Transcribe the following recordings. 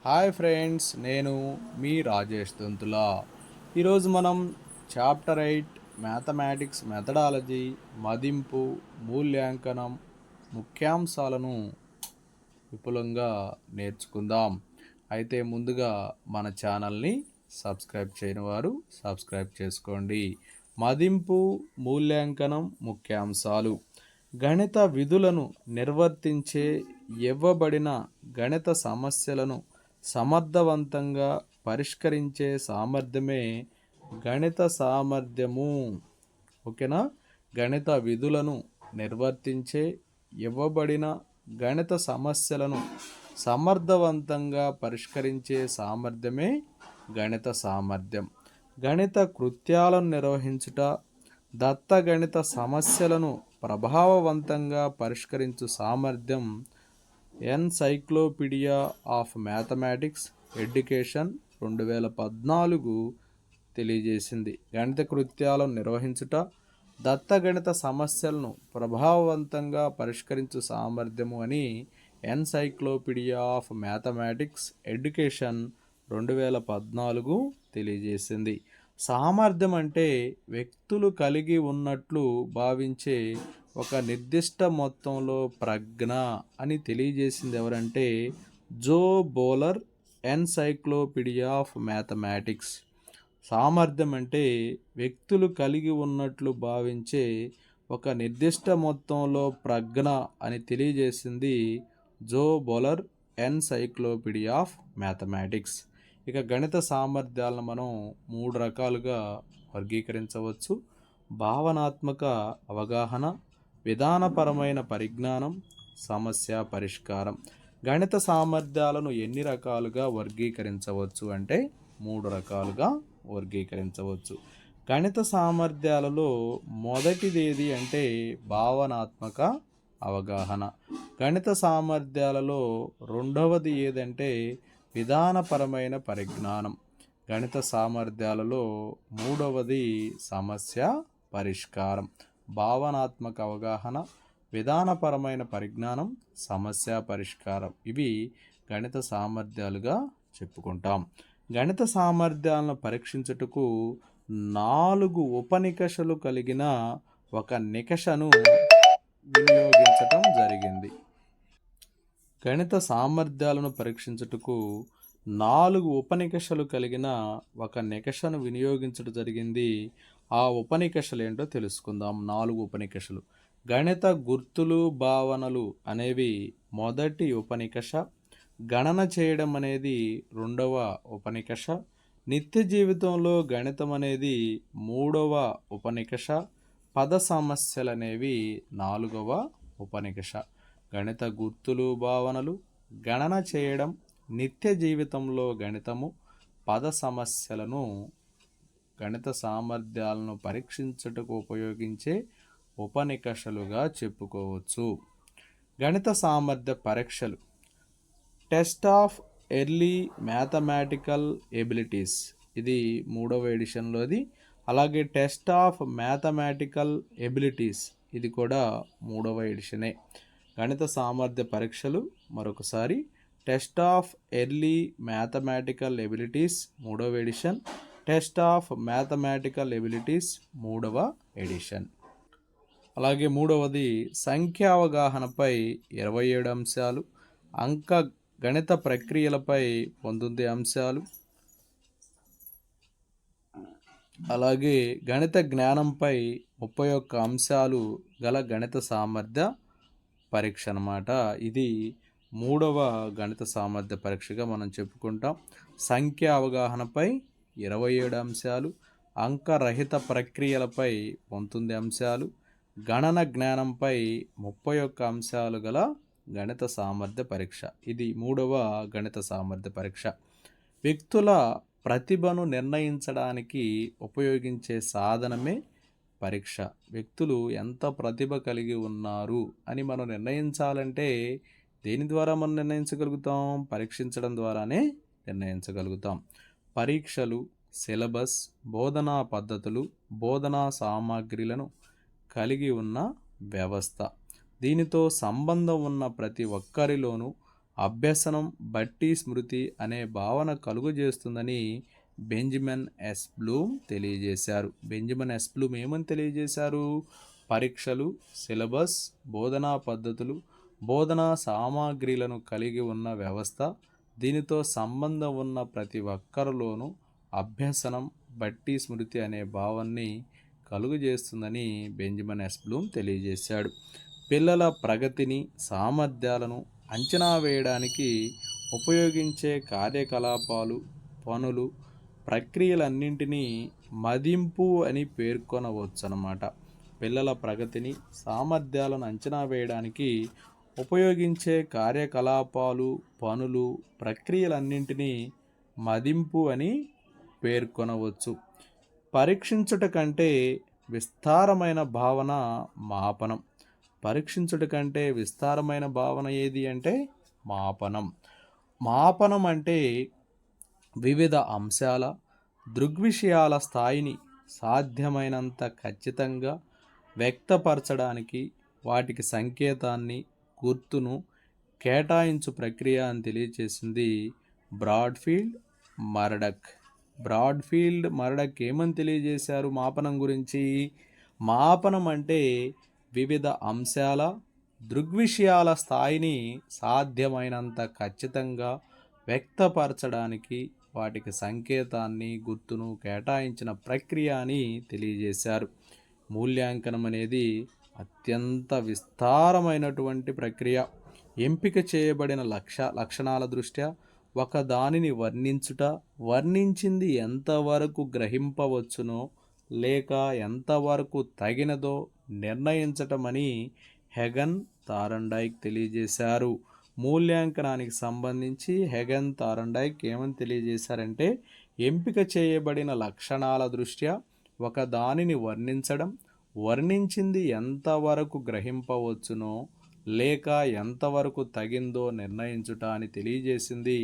Hi friends, నేను మీ రాజేష్ తంతులా. ఈరోజు మనం చాప్టర్ 8 మ్యాథమెటిక్స్ మెథడాలజీ మదింపు మూల్యాంకనం ముఖ్యాంశాలను విపులంగా నేర్చుకుందాం. అయితే ముందుగా మన ఛానల్ని సబ్స్క్రైబ్ చేయని వారు సబ్స్క్రైబ్ చేసుకోండి. మదింపు మూల్యాంకనం ముఖ్యాంశాలు: గణిత విధులను నిర్వర్తించే ఇవ్వబడిన గణిత సమస్యలను సమర్థవంతంగా పరిష్కరించే సామర్థ్యమే గణిత సామర్థ్యము. ఓకేనా? గణిత విధులను నిర్వర్తించే ఇవ్వబడిన గణిత సమస్యలను సమర్థవంతంగా పరిష్కరించే సామర్థ్యమే గణిత సామర్థ్యం. గణిత కృత్యాలను నిర్వహించుట, దత్తగణిత సమస్యలను ప్రభావవంతంగా పరిష్కరించు సామర్థ్యం ఎన్సైక్లోపీడియా ఆఫ్ మ్యాథమెటిక్స్ ఎడ్యుకేషన్ 2014 తెలియజేసింది. గణిత కృత్యాలను నిర్వహించుట, దత్తగణిత సమస్యలను ప్రభావవంతంగా పరిష్కరించు సామర్థ్యము అని ఎన్సైక్లోపీడియా ఆఫ్ మ్యాథమెటిక్స్ ఎడ్యుకేషన్ 2014 తెలియజేసింది. సామర్థ్యం అంటే వ్యక్తులు కలిగి ఉన్నట్లు భావించే ఒక నిర్దిష్ట మొత్తంలో ప్రజ్ఞ అని తెలియజేసింది ఎవరంటే జో బోలర్, ఎన్సైక్లోపీడియా ఆఫ్ మ్యాథమెటిక్స్. సామర్థ్యం అంటే వ్యక్తులు కలిగి ఉన్నట్లు భావించే ఒక నిర్దిష్ట మొత్తంలో ప్రజ్ఞ అని తెలియజేసింది జో బోలర్, ఎన్సైక్లోపీడియా ఆఫ్ మ్యాథమెటిక్స్. ఇక గణిత సామర్థ్యాలను మనం 3 రకాలుగా వర్గీకరించవచ్చు: భావనాత్మక అవగాహన, విధానపరమైన పరిజ్ఞానం, సమస్య పరిష్కారం. గణిత సామర్థ్యాలను ఎన్ని రకాలుగా వర్గీకరించవచ్చు అంటే 3 రకాలుగా వర్గీకరించవచ్చు. గణిత సామర్థ్యాలలో మొదటిదేది అంటే భావనాత్మక అవగాహన. గణిత సామర్థ్యాలలో రెండవది ఏదంటే విధానపరమైన పరిజ్ఞానం. గణిత సామర్థ్యాలలో మూడవది సమస్య పరిష్కారం. భావనాత్మక అవగాహన, విధానపరమైన పరిజ్ఞానం, సమస్య పరిష్కారం, ఇవి గణిత సామర్థ్యాలుగా చెప్పుకుంటాం. గణిత సామర్థ్యాలను పరీక్షించుటకు 4 ఉపనికషలు కలిగిన ఒక నికషను వినియోగించటం జరిగింది. గణిత సామర్థ్యాలను పరీక్షించుటకు 4 ఉపనికషలు కలిగిన ఒక నికషను వినియోగించడం జరిగింది. ఆ ఉపనికషలు ఏంటో తెలుసుకుందాం. 4 ఉపనికషలు: గణిత గుర్తులు భావనలు అనేవి మొదటి ఉపనికష, గణన చేయడం అనేది రెండవ ఉపనికష, నిత్య జీవితంలో గణితం అనేది మూడవ ఉపనికష, పద సమస్యలు అనేవి 4వ ఉపనికష. గణిత గుర్తులు భావనలు, గణన చేయడం, నిత్య జీవితంలో గణితము, పద సమస్యలను గణిత సామర్థ్యాలను పరీక్షించుటకు ఉపయోగించే ఉపనికషలుగా చెప్పుకోవచ్చు. గణిత సామర్థ్య పరీక్షలు: test of Early Mathematical abilities, ఇది 3వ ఎడిషన్లోది. అలాగే టెస్ట్ ఆఫ్ మ్యాథమెటికల్ ఎబిలిటీస్, ఇది కూడా 3వ ఎడిషనే. గణిత సామర్థ్య పరీక్షలు మరొకసారి: Test of Early Mathematical Abilities 3వ edition, Test of Mathematical Abilities 3వ ఎడిషన్. అలాగే మూడవది సంఖ్యా అవగాహనపై 27 అంశాలు, అంక గణిత ప్రక్రియలపై 19 అంశాలు, అలాగే గణిత జ్ఞానంపై 31 అంశాలు గల గణిత సామర్థ్య పరీక్ష అన్నమాట. ఇది 3వ గణిత సామర్థ్య పరీక్షగా మనం చెప్పుకుంటాం. సంఖ్యా అవగాహనపై 27 అంశాలు, అంకరహిత ప్రక్రియలపై 19 అంశాలు, గణన జ్ఞానంపై 31 అంశాలు గల గణిత సామర్థ్య పరీక్ష. ఇది 3వ గణిత సామర్థ్య పరీక్ష. వ్యక్తుల ప్రతిభను నిర్ణయించడానికి ఉపయోగించే సాధనమే పరీక్ష. వ్యక్తులు ఎంత ప్రతిభ కలిగి ఉన్నారు అని మనం నిర్ణయించాలంటే దేని ద్వారా మనం నిర్ణయించగలుగుతాం? పరీక్షించడం ద్వారానే నిర్ణయించగలుగుతాం. పరీక్షలు, సిలబస్, బోధనా పద్ధతులు, బోధనా సామాగ్రిలను కలిగి ఉన్న వ్యవస్థ. దీనితో సంబంధం ఉన్న ప్రతి ఒక్కరిలోనూ అభ్యసనం బట్టి స్మృతి అనే భావన కలుగజేస్తుందని బెంజమిన్ ఎస్ బ్లూమ్ తెలియజేశారు. బెంజమిన్ ఎస్ బ్లూమ్ ఏమని తెలియజేశారు? పరీక్షలు, సిలబస్, బోధనా పద్ధతులు, బోధనా సామాగ్రిలను కలిగి ఉన్న వ్యవస్థ, దీనితో సంబంధం ఉన్న ప్రతి ఒక్కరిలోనూ అభ్యసనం బట్టి స్మృతి అనే భావాన్ని కలుగజేస్తుందని బెంజమిన్ ఎస్ బ్లూమ్ తెలియజేశాడు. పిల్లల ప్రగతిని, సామర్థ్యాలను అంచనా వేయడానికి ఉపయోగించే కార్యకలాపాలు, పనులు, ప్రక్రియలన్నింటినీ మదింపు అని పేర్కొనవచ్చన్నమాట. పిల్లల ప్రగతిని, సామర్థ్యాలను అంచనా వేయడానికి ఉపయోగించే కార్యకలాపాలు, పనులు, ప్రక్రియలన్నింటినీ మదింపు అని పేర్కొనవచ్చు. పరీక్షించుట కంటే విస్తారమైన భావన మాపనం. పరీక్షించుట కంటే విస్తారమైన భావన ఏది అంటే మాపనం. మాపనం అంటే వివిధ అంశాల, దృగ్విషయాల స్థాయిని సాధ్యమైనంత ఖచ్చితంగా వ్యక్తపరచడానికి వాటికి సంకేతాన్ని, గుర్తును కేటాయించు ప్రక్రియ అని తెలియచేసింది బ్రాడ్ఫీల్డ్ మర్డక్. బ్రాడ్ఫీల్డ్ మర్డక్ ఏమని తెలియజేశారు మాపనం గురించి? మాపనం అంటే వివిధ అంశాల, దృగ్విషయాల స్థాయిని సాధ్యమైనంత ఖచ్చితంగా వ్యక్తపరచడానికి వాటికి సంకేతాన్ని, గుర్తును కేటాయించిన ప్రక్రియ అని తెలియజేశారు. మూల్యాంకనం అనేది అత్యంత విస్తారమైనటువంటి ప్రక్రియ. ఎంపిక చేయబడిన లక్షణాల దృష్ట్యా ఒక దానిని వర్ణించుట, వర్ణించింది ఎంతవరకు గ్రహింపవచ్చునో లేక ఎంతవరకు తగినదో నిర్ణయించటమని హెగన్ థార్న్డైక్ తెలియజేశారు. మూల్యాంకనానికి సంబంధించి హెగన్ థార్న్డైక్ ఏమని తెలియజేశారంటే, ఎంపిక చేయబడిన లక్షణాల దృష్ట్యా ఒక దానిని వర్ణించడం, వర్ణించింది ఎంతవరకు గ్రహింపవచ్చునో లేక ఎంతవరకు తగిందో నిర్ణయించుట అని తెలియజేసింది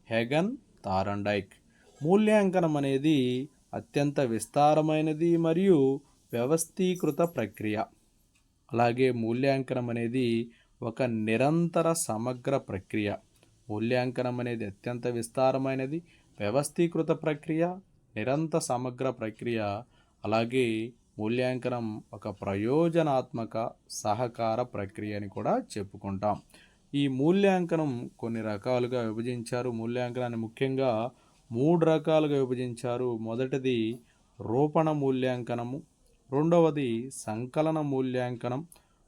హెగన్ థార్న్డైక్. మూల్యాంకనం అనేది అత్యంత విస్తారమైనది మరియు వ్యవస్థీకృత ప్రక్రియ. అలాగే మూల్యాంకనం అనేది ఒక నిరంతర సమగ్ర ప్రక్రియ. మూల్యాంకనం అనేది అత్యంత విస్తారమైనది, వ్యవస్థీకృత ప్రక్రియ, నిరంతర సమగ్ర ప్రక్రియ. అలాగే మూల్యాంకనం ఒక ప్రయోజనాత్మక సహకార ప్రక్రియ అని కూడా చెప్పుకుంటాం. ఈ మూల్యాంకనం కొన్ని రకాలుగా విభజించారు. మూల్యాంకనాన్ని ముఖ్యంగా 3 రకాలుగా విభజించారు. మొదటిది రూపణ మూల్యాంకనము, రెండవది సంకలన మూల్యాంకనం,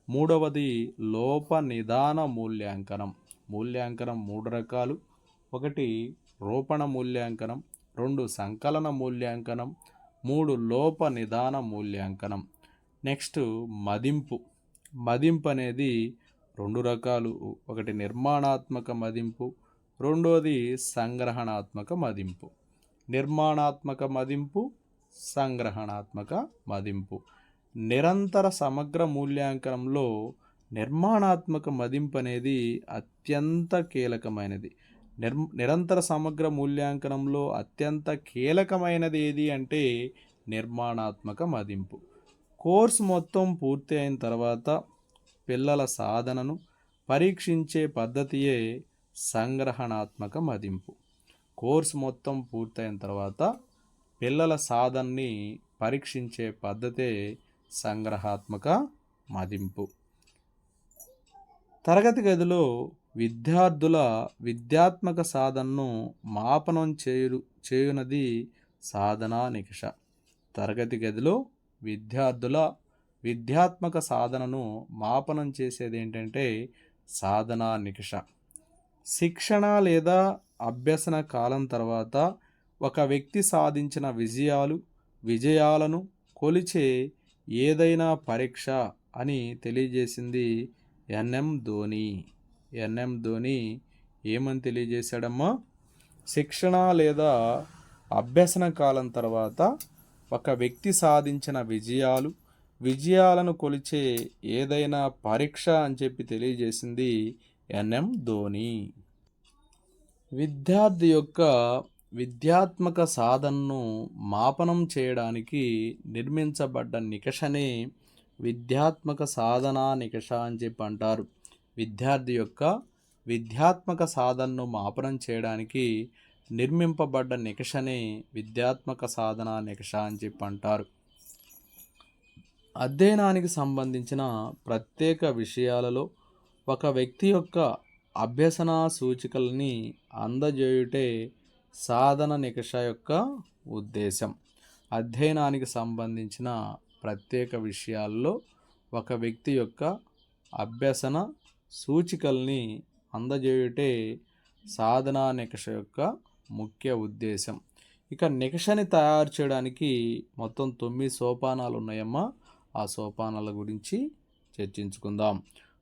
మూడవది లోప నిదాన మూల్యాంకనం. మూల్యాంకనం 3 రకాలు. 1 రూపణ మూల్యాంకనం, 2 సంకలన మూల్యాంకనం, 3 లోప నిదాన మూల్యాంకనం. నెక్స్ట్ మదింపు. మదింపు అనేది 2 రకాలు. 1 నిర్మాణాత్మక మదింపు, రెండవది సంగ్రహణాత్మక మదింపు. నిర్మాణాత్మక మదింపు, సంగ్రహణాత్మక మదింపు. నిరంతర సమగ్ర మూల్యాంకనంలో నిర్మాణాత్మక మదింపు అనేది అత్యంత కీలకమైనది. నిరంతర సమగ్ర మూల్యాంకనంలో అత్యంత కీలకమైనది ఏది అంటే నిర్మాణాత్మక మదింపు. కోర్సు మొత్తం పూర్తి అయిన తర్వాత పిల్లల సాధనను పరీక్షించే పద్ధతియే సంగ్రహణాత్మక మదింపు. కోర్సు మొత్తం పూర్తయిన తర్వాత పిల్లల సాధనని పరీక్షించే పద్ధతే సంగ్రహాత్మక మదింపు. తరగతి గదిలో విద్యార్థుల విద్యాత్మక సాధనను మాపనం చేయునది సాధనా నికష. తరగతి గదిలో విద్యార్థుల విద్యాత్మక సాధనను మాపనం చేసేది ఏంటంటే సాధనా నికష. శిక్షణ లేదా అభ్యసన కాలం తర్వాత ఒక వ్యక్తి సాధించిన విజయాలను కొలిచే ఏదైనా పరీక్ష అని తెలియజేసింది ఎన్ఎం ధోని. ఎన్ఎం ధోని ఏమని తెలియజేశాడమ్మా? శిక్షణ లేదా అభ్యసన కాలం తర్వాత ఒక వ్యక్తి సాధించిన విజయాలను కొలిచే ఏదైనా పరీక్ష అని చెప్పి తెలియజేసింది ఎన్ఎం ధోని. విద్యార్థి యొక్క విద్యాత్మక సాధనను మాపనం చేయడానికి నిర్మించబడ్డ నికషనే విద్యాత్మక సాధనా నికష అని చెప్పి అంటారు. విద్యార్థి యొక్క విద్యాత్మక సాధనను మాపనం చేయడానికి నిర్మింపబడ్డ నికషనే విద్యాత్మక సాధన నికష అని చెప్పి అంటారు. అధ్యయనానికి సంబంధించిన ప్రత్యేక విషయాలలో ఒక వ్యక్తి యొక్క అభ్యసన సూచికల్ని అందజేయుటే సాధన నికష యొక్క ఉద్దేశం. అధ్యయనానికి సంబంధించిన ప్రత్యేక విషయాల్లో ఒక వ్యక్తి యొక్క అభ్యసన సూచికల్ని అందజేయుటే సాధనా నికష యొక్క ముఖ్య ఉద్దేశం. ఇక నికషని తయారు చేయడానికి మొత్తం 9 సోపానాలు ఉన్నాయమ్మా. ఆ సోపానాల గురించి చర్చించుకుందాం.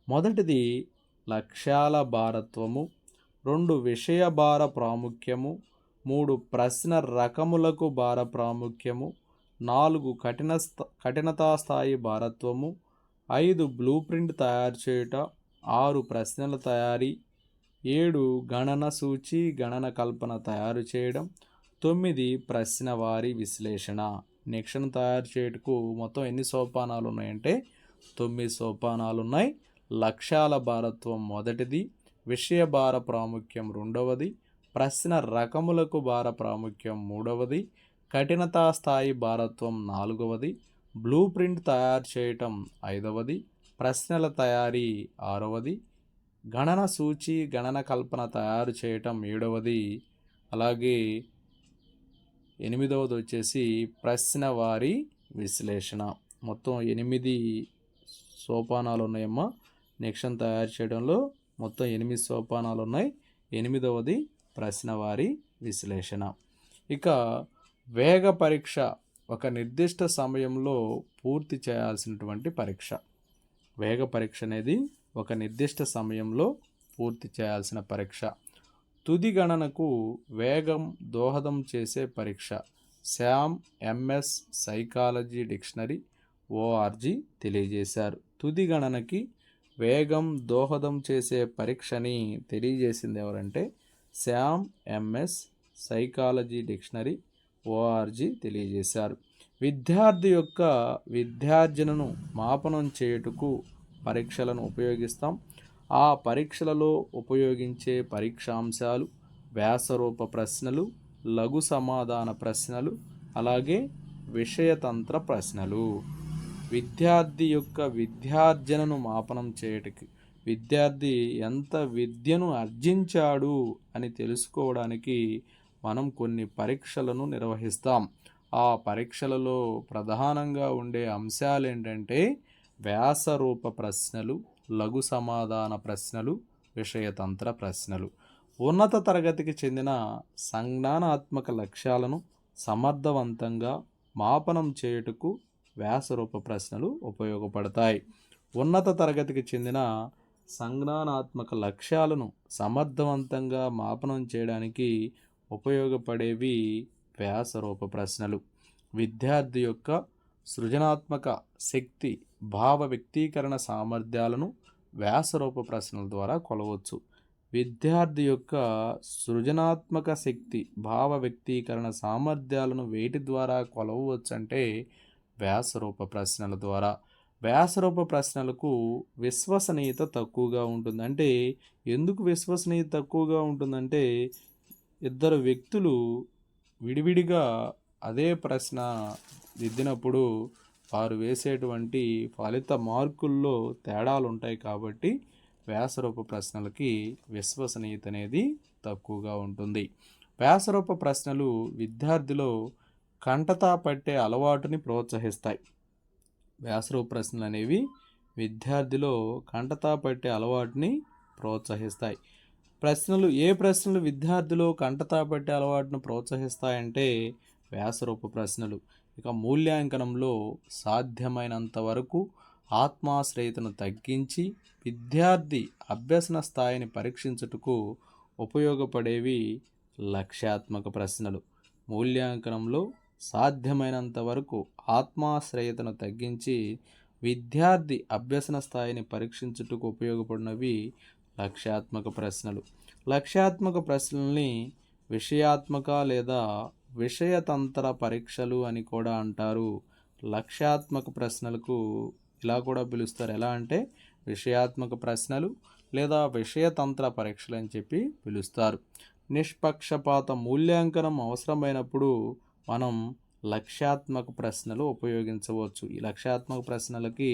మొదటిది లక్ష్యాల భారత్వము, 2 విషయ భార ప్రాముఖ్యము, 3 ప్రశ్న రకములకు భార ప్రాముఖ్యము, 4 కఠినతా స్థాయి భారత్వము, 5 బ్లూ ప్రింట్ తయారు చేయుట, 6 ప్రశ్నల తయారీ, 7 గణన సూచి గణన కల్పన తయారు చేయడం, 9 ప్రశ్నవారి విశ్లేషణ. నికషను తయారు చేయుటకు మొత్తం ఎన్ని సోపానాలు ఉన్నాయంటే 9 సోపానాలు ఉన్నాయి. లక్ష్యాల భారత్వం మొదటిది, విషయ భార ప్రాముఖ్యం రెండవది, ప్రశ్న రకములకు భార ప్రాముఖ్యం మూడవది, కఠినతా స్థాయి భారత్వం నాలుగవది, బ్లూ ప్రింట్ తయారు చేయటం ఐదవది, ప్రశ్నల తయారీ ఆరవది, గణన సూచి గణన కల్పన తయారు చేయటం ఏడవది, అలాగే ఎనిమిదవది వచ్చేసి ప్రశ్నవారి విశ్లేషణ. మొత్తం 8 సోపానాలు ఉన్నాయమ్మా. నికషను తయారు చేయడంలో మొత్తం 8 సోపానాలు ఉన్నాయి. 8వది ప్రశ్నవారి విశ్లేషణ. ఇక వేగ పరీక్ష ఒక నిర్దిష్ట సమయంలో పూర్తి చేయాల్సినటువంటి పరీక్ష. వేగ పరీక్ష అనేది ఒక నిర్దిష్ట సమయంలో పూర్తి చేయాల్సిన పరీక్ష. తుది గణనకు వేగం దోహదం చేసే పరీక్ష. Shyam MS psychology dictionary ORG తెలియజేశారు. తుది గణనకి వేగం దోహదం చేసే పరీక్షని తెలియజేసింది ఎవరంటే Shyam MS psychology dictionary ORG తెలియజేశారు. విద్యార్థి యొక్క విద్యార్జనను మాపనం చేయుటకు పరీక్షలను ఉపయోగిస్తాం. ఆ పరీక్షలలో ఉపయోగించే పరీక్షాంశాలు వ్యాసరూప ప్రశ్నలు, లఘు సమాధాన ప్రశ్నలు, అలాగే విషయతంత్ర ప్రశ్నలు. విద్యార్థి యొక్క విద్యార్జనను మాపనం చేయటకి, విద్యార్థి ఎంత విద్యను ఆర్జించాడు అని తెలుసుకోవడానికి మనం కొన్ని పరీక్షలను నిర్వహిస్తాం. ఆ పరీక్షలలో ప్రధానంగా ఉండే అంశాలు ఏంటంటే వ్యాసరూప ప్రశ్నలు, లఘు సమాధాన ప్రశ్నలు, విషయతంత్ర ప్రశ్నలు. ఉన్నత తరగతికి చెందిన సంజ్ఞానాత్మక లక్ష్యాలను సమర్థవంతంగా మాపనం చేయుటకు వ్యాసరూప ప్రశ్నలు ఉపయోగపడతాయి. ఉన్నత తరగతికి చెందిన సంజ్ఞానాత్మక లక్ష్యాలను సమర్థవంతంగా మాపనం చేయడానికి ఉపయోగపడేవి వ్యాసరూప ప్రశ్నలు. విద్యార్థి యొక్క సృజనాత్మక శక్తి, భావ వ్యక్తీకరణ సామర్థ్యాలను వ్యాసరూప ప్రశ్నల ద్వారా కొలవచ్చు. విద్యార్థి యొక్క సృజనాత్మక శక్తి, భావ వ్యక్తీకరణ సామర్థ్యాలను వేటి ద్వారా కొలవచ్చు అంటే వ్యాసరూప ప్రశ్నల ద్వారా. వ్యాసరూప ప్రశ్నలకు విశ్వసనీయత తక్కువగా ఉంటుంది. అంటే ఎందుకు విశ్వసనీయత తక్కువగా ఉంటుందంటే ఇద్దరు వ్యక్తులు విడివిడిగా అదే ప్రశ్న దిద్దినప్పుడు వారు వేసేటువంటి ఫలిత మార్కుల్లో తేడాలు ఉంటాయి. కాబట్టి వ్యాసరూప ప్రశ్నలకి విశ్వసనీయత అనేది తక్కువగా ఉంటుంది. వ్యాసరూప ప్రశ్నలు విద్యార్థిలో కంటతా పట్టే అలవాటుని ప్రోత్సహిస్తాయి. వ్యాసరూప ప్రశ్నలు అనేవి విద్యార్థిలో కంటతా పట్టే అలవాటుని ప్రోత్సహిస్తాయి. ఏ ప్రశ్నలు విద్యార్థిలో కంటతా పట్టే అలవాటును ప్రోత్సహిస్తాయంటే వ్యాసరూప ప్రశ్నలు. ఇక మూల్యాంకనంలో సాధ్యమైనంత వరకు ఆత్మాశ్రయతను తగ్గించి విద్యార్థి అభ్యసన స్థాయిని పరీక్షించుటకు ఉపయోగపడేవి లక్ష్యాత్మక ప్రశ్నలు. మూల్యాంకనంలో సాధ్యమైనంత వరకు ఆత్మాశ్రయతను తగ్గించి విద్యార్థి అభ్యసన స్థాయిని పరీక్షించుటకు ఉపయోగపడినవి లక్ష్యాత్మక ప్రశ్నలు. లక్ష్యాత్మక ప్రశ్నల్ని విషయాత్మక లేదా విషయతంత్ర పరీక్షలు అని కూడా అంటారు. లక్ష్యాత్మక ప్రశ్నలకు ఇలా కూడా పిలుస్తారు. ఎలా అంటే విషయాత్మక ప్రశ్నలు లేదా విషయతంత్ర పరీక్షలు అని చెప్పి పిలుస్తారు. నిష్పక్షపాత మూల్యాంకనం అవసరమైనప్పుడు మనం లక్ష్యాత్మక ప్రశ్నలు ఉపయోగించవచ్చు. ఈ లక్ష్యాత్మక ప్రశ్నలకి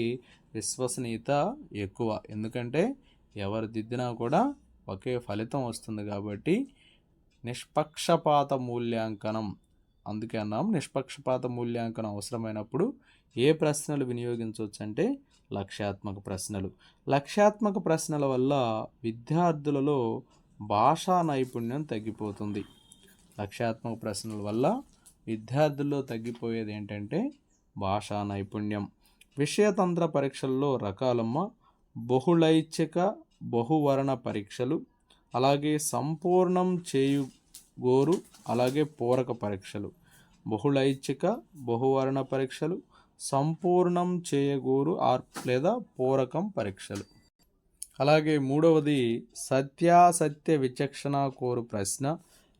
విశ్వసనీయత ఎక్కువ, ఎందుకంటే ఎవరు దిద్దినా కూడా ఒకే ఫలితం వస్తుంది కాబట్టి. నిష్పక్షపాత మూల్యాంకనం, అందుకే అన్నాం నిష్పక్షపాత మూల్యాంకనం అవసరమైనప్పుడు ఏ ప్రశ్నలు వినియోగించవచ్చు అంటే లక్ష్యాత్మక ప్రశ్నలు. లక్ష్యాత్మక ప్రశ్నల వల్ల విద్యార్థులలో భాషా నైపుణ్యం తగ్గిపోతుంది. లక్ష్యాత్మక ప్రశ్నల వల్ల విద్యార్థుల్లో తగ్గిపోయేది ఏంటంటే భాషా నైపుణ్యం. విషయతంత్ర పరీక్షల్లో రకాలమ్మ బహుళైచ్ఛిక బహువర్ణ పరీక్షలు, అలాగే సంపూర్ణం చేయుగోరు, అలాగే పూరక పరీక్షలు. బహుళైచ్ఛిక బహువర్ణ పరీక్షలు, సంపూర్ణం చేయగోరు లేదా పూరకం పరీక్షలు. అలాగే మూడవది సత్యాసత్య విచక్షణ కోరు ప్రశ్న,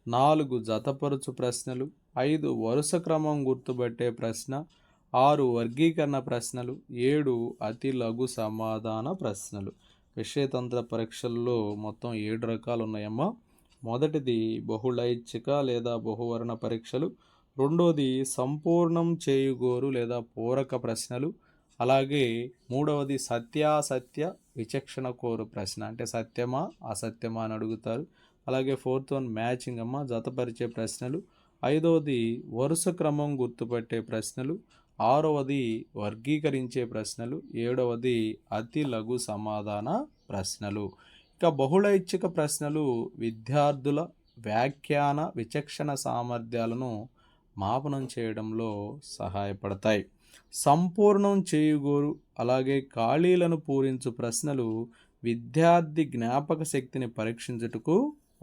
4 జతపరుచు ప్రశ్నలు, 5 వరుస క్రమం గుర్తుపట్టే ప్రశ్న, 6 వర్గీకరణ ప్రశ్నలు, 7 అతి లఘు సమాధాన ప్రశ్నలు. విషయతంత్ర పరీక్షల్లో మొత్తం 7 రకాలు ఉన్నాయమ్మా. మొదటిది బహుళైచ్ఛిక లేదా బహువర్ణ పరీక్షలు, రెండోది సంపూర్ణం చేయుగోరు లేదా పూరక ప్రశ్నలు, అలాగే మూడవది సత్యాసత్య విచక్షణ కోరు ప్రశ్న, అంటే సత్యమా అసత్యమా అని అడుగుతారు. అలాగే ఫోర్త్ వన్ మ్యాచింగ్ అమ్మ, జతపరిచే ప్రశ్నలు. ఐదవది వరుస క్రమం గుర్తుపట్టే ప్రశ్నలు. ఆరవది వర్గీకరించే ప్రశ్నలు. ఏడవది అతి లఘు సమాధాన ప్రశ్నలు. ఇక బహుళైచ్ఛిక ప్రశ్నలు విద్యార్థుల వ్యాఖ్యాన విచక్షణ సామర్థ్యాలను మాపనం చేయడంలో సహాయపడతాయి. సంపూర్ణం చేయుగోరు అలాగే ఖాళీలను పూరించు ప్రశ్నలు విద్యార్థి జ్ఞాపక శక్తిని పరీక్షించుటకు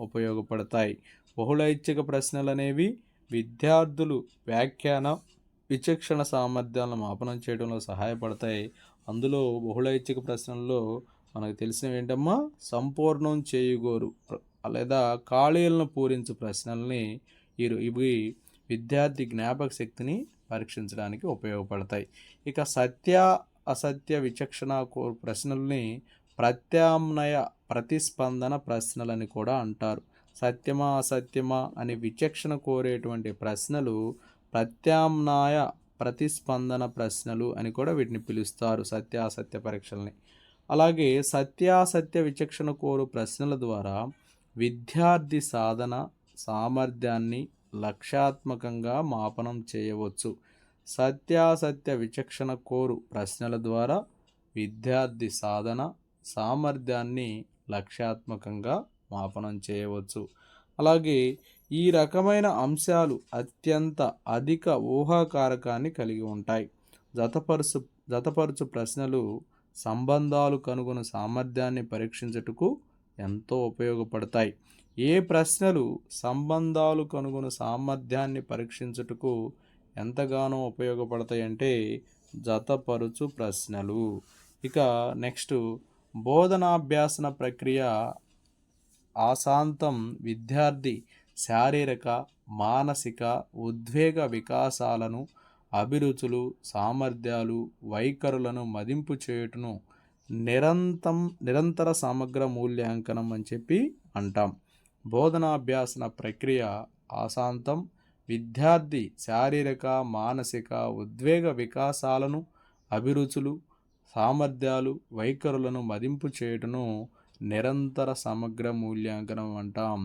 ఉపయోగపడతాయి. బహుళైచ్ఛిక ప్రశ్నలు అనేవి విద్యార్థులు వ్యాఖ్యాన విచక్షణ సామర్థ్యాలను మాపనం చేయడంలో సహాయపడతాయి. అందులో బహుళైచ్ఛిక ప్రశ్నల్లో మనకు తెలిసినవి ఏంటమ్మా, సంపూర్ణం చేయుగోరు లేదా ఖాళీలను పూరించు ప్రశ్నల్ని ఇవి విద్యార్థి జ్ఞాపక శక్తిని పరీక్షించడానికి ఉపయోగపడతాయి. ఇక సత్య అసత్య విచక్షణ కోరు ప్రశ్నల్ని ప్రత్యామ్నాయ ప్రతిస్పందన ప్రశ్నలని కూడా అంటారు. సత్యమా అసత్యమా అని విచక్షణ కోరేటువంటి ప్రశ్నలు ప్రత్యామ్నాయ ప్రతిస్పందన ప్రశ్నలు అని కూడా వీటిని పిలుస్తారు, సత్యాసత్య పరీక్షల్ని. అలాగే సత్యాసత్య విచక్షణ కోరు ప్రశ్నల ద్వారా విద్యార్థి సాధన సామర్థ్యాన్ని లక్ష్యాత్మకంగా మాపనం చేయవచ్చు. సత్యాసత్య విచక్షణ కోరు ప్రశ్నల ద్వారా విద్యార్థి సాధన సామర్థ్యాన్ని లక్ష్యాత్మకంగా మాపనం చేయవచ్చు. అలాగే ఈ రకమైన అంశాలు అత్యంత అధిక ఊహాకారకాన్ని కలిగి ఉంటాయి. జతపరుచు ప్రశ్నలు సంబంధాలు కనుగొన సామర్థ్యాన్ని పరీక్షించుటకు ఎంతో ఉపయోగపడతాయి. ఏ ప్రశ్నలు సంబంధాలు కనుగొన సామర్థ్యాన్ని పరీక్షించుటకు ఎంతగానో ఉపయోగపడతాయి అంటే జతపరుచు ప్రశ్నలు. ఇక నెక్స్ట్ బోధనాభ్యాసన ప్రక్రియ ఆశాంతం విద్యార్థి శారీరక మానసిక ఉద్వేగ వికాసాలను అభిరుచులు సామర్థ్యాలు వైఖరులను మదింపు చేయుటను నిరంతర సమగ్ర మూల్యాంకనం అని చెప్పి అంటాం. బోధనాభ్యాసన ప్రక్రియ ఆశాంతం విద్యార్థి శారీరక మానసిక ఉద్వేగ వికాసాలను అభిరుచులు సామర్థ్యాలు వైఖరులను మదింపు చేయుటను నిరంతర సమగ్ర మూల్యాంకనం అంటాం,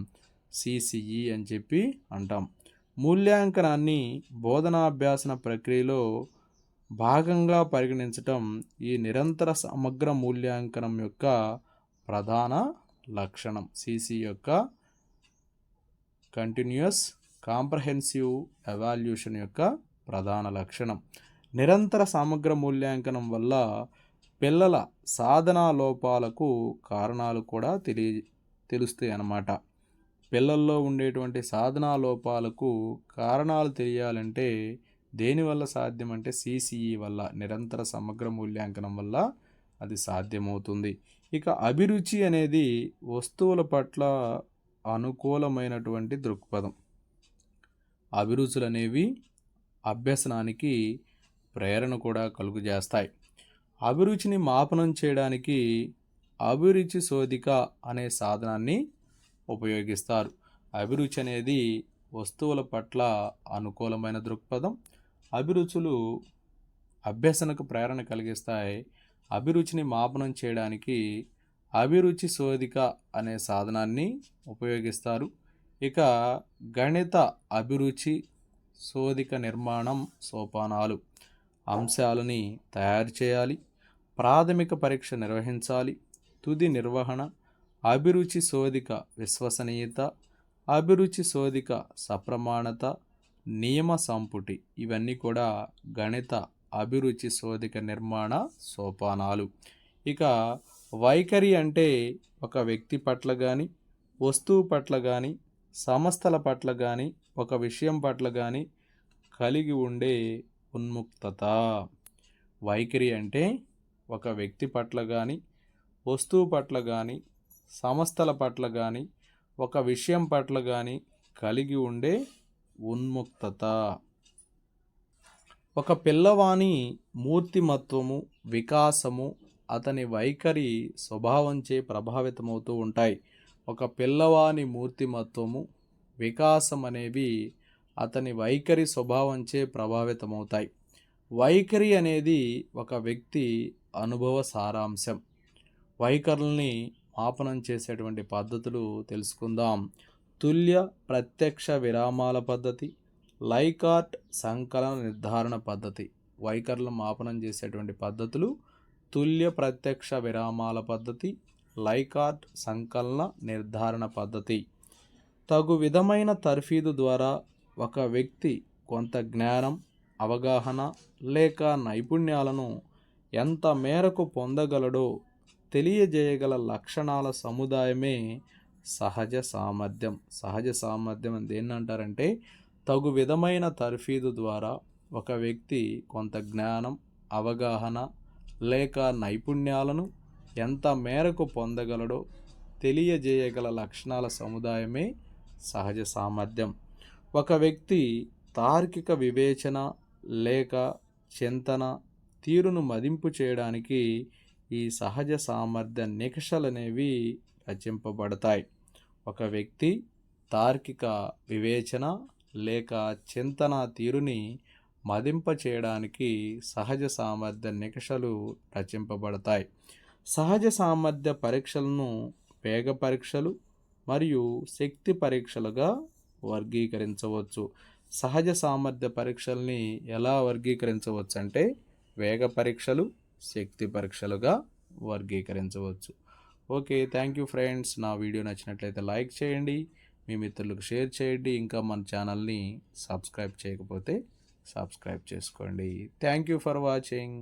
సిసిఈ అని చెప్పి అంటాం. మూల్యాంకనాన్ని బోధనాభ్యాసన ప్రక్రియలో భాగంగా పరిగణించటం ఈ నిరంతర సమగ్ర మూల్యాంకనం యొక్క ప్రధాన లక్షణం. సిసి యొక్క కంటిన్యూస్ కాంప్రహెన్సివ్ ఎవాల్యూషన్ యొక్క ప్రధాన లక్షణం. నిరంతర సమగ్ర మూల్యాంకనం వల్ల పిల్లల సాధనా లోపాలకు కారణాలు కూడా తెలుస్తాయి అన్నమాట. పిల్లల్లో ఉండేటువంటి సాధనా లోపాలకు కారణాలు తెలియాలంటే దేనివల్ల సాధ్యమంటే సిసిఈ వల్ల, నిరంతర సమగ్ర మూల్యాంకనం వల్ల అది సాధ్యమవుతుంది. ఇక అభిరుచి అనేది వస్తువుల పట్ల అనుకూలమైనటువంటి దృక్పథం. అభిరుచులు అనేవి అభ్యసనానికి ప్రేరణ కూడా కలుగజేస్తాయి. అభిరుచిని మాపనం చేయడానికి అభిరుచి శోధిక అనే సాధనాన్ని ఉపయోగిస్తారు. అభిరుచి అనేది వస్తువుల పట్ల అనుకూలమైన దృక్పథం. అభిరుచులు అభ్యసనకు ప్రేరణ కలిగిస్తాయి. అభిరుచిని మాపనం చేయడానికి అభిరుచి శోధిక అనే సాధనాన్ని ఉపయోగిస్తారు. ఇక గణిత అభిరుచి శోధిక నిర్మాణం సోపానాలు. అంశాలని తయారు చేయాలి, ప్రాథమిక పరీక్ష నిర్వహించాలి, తుది నిర్వహణ, అభిరుచి శోధిక విశ్వసనీయత, అభిరుచి శోధిక సప్రమాణత, నియమ సంపుటి. ఇవన్నీ కూడా గణిత అభిరుచి శోధిక నిర్మాణ సోపానాలు. ఇక వైఖరి అంటే ఒక వ్యక్తి పట్ల కానీ, వస్తువు పట్ల కానీ, సంస్థల పట్ల కానీ, ఒక విషయం పట్ల కానీ కలిగి ఉండే ఉన్ముక్తత. వైఖరి అంటే ఒక వ్యక్తి పట్ల కానీ, వస్తువు పట్ల కానీ, సంస్థల పట్ల కానీ, ఒక విషయం పట్ల కానీ కలిగి ఉండే ఉన్ముక్తత. ఒక పిల్లవాని మూర్తిమత్వము, వికాసము అతని వైఖరి స్వభావంచే ప్రభావితమవుతూ ఉంటాయి. ఒక పిల్లవాని మూర్తిమత్వము, వికాసం అనేవి అతని వైఖరి స్వభావంచే ప్రభావితమవుతాయి. వైఖరి అనేది ఒక వ్యక్తి అనుభవ సారాంశం. వైఖరుల్ని మాపనం చేసేటువంటి పద్ధతులు తెలుసుకుందాం. తుల్య ప్రత్యక్ష విరామాల పద్ధతి, లైకార్ట్ సంకలన నిర్ధారణ పద్ధతి. వైఖరులను మాపనం చేసేటువంటి పద్ధతులు తుల్య ప్రత్యక్ష విరామాల పద్ధతి, లైకార్ట్ సంకలన నిర్ధారణ పద్ధతి. తగు విధమైన తర్ఫీదు ద్వారా ఒక వ్యక్తి కొంత జ్ఞానం, అవగాహన లేక నైపుణ్యాలను ఎంత మేరకు పొందగలడో తెలియజేయగల లక్షణాల సముదాయమే సహజ సామర్థ్యం. సహజ సామర్థ్యం అని దేన్ని అంటారంటే, తగు విధమైన తర్ఫీదు ద్వారా ఒక వ్యక్తి కొంత జ్ఞానం, అవగాహన లేక నైపుణ్యాలను ఎంత మేరకు పొందగలడో తెలియజేయగల లక్షణాల సముదాయమే సహజ సామర్థ్యం. ఒక వ్యక్తి తార్కిక వివేచన లేక చింతన తీరును మదింపు చేయడానికి ఈ సహజ సామర్థ్య నికషలనేవి రచింపబడతాయి. ఒక వ్యక్తి తార్కిక వివేచన లేక చింతన తీరుని మదింప చేయడానికి సహజ సామర్థ్య నికషలు రచింపబడతాయి. సహజ సామర్థ్య పరీక్షలను వేగ పరీక్షలు మరియు శక్తి పరీక్షలుగా వర్గీకరించవచ్చు. సహజ సామర్థ్య పరీక్షల్ని ఎలా వర్గీకరించవచ్చు అంటే వేగ పరీక్షలు, శక్తి పరీక్షలుగా వర్గీకరించవచ్చు. Okay, thank you friends. నా వీడియో నచ్చినట్లయితే లైక్ చేయండి, మీ మిత్రులకు షేర్ చేయండి. ఇంకా మన ఛానల్ని సబ్స్క్రైబ్ చేయకపోతే సబ్స్క్రైబ్ చేసుకోండి. Thank you for watching.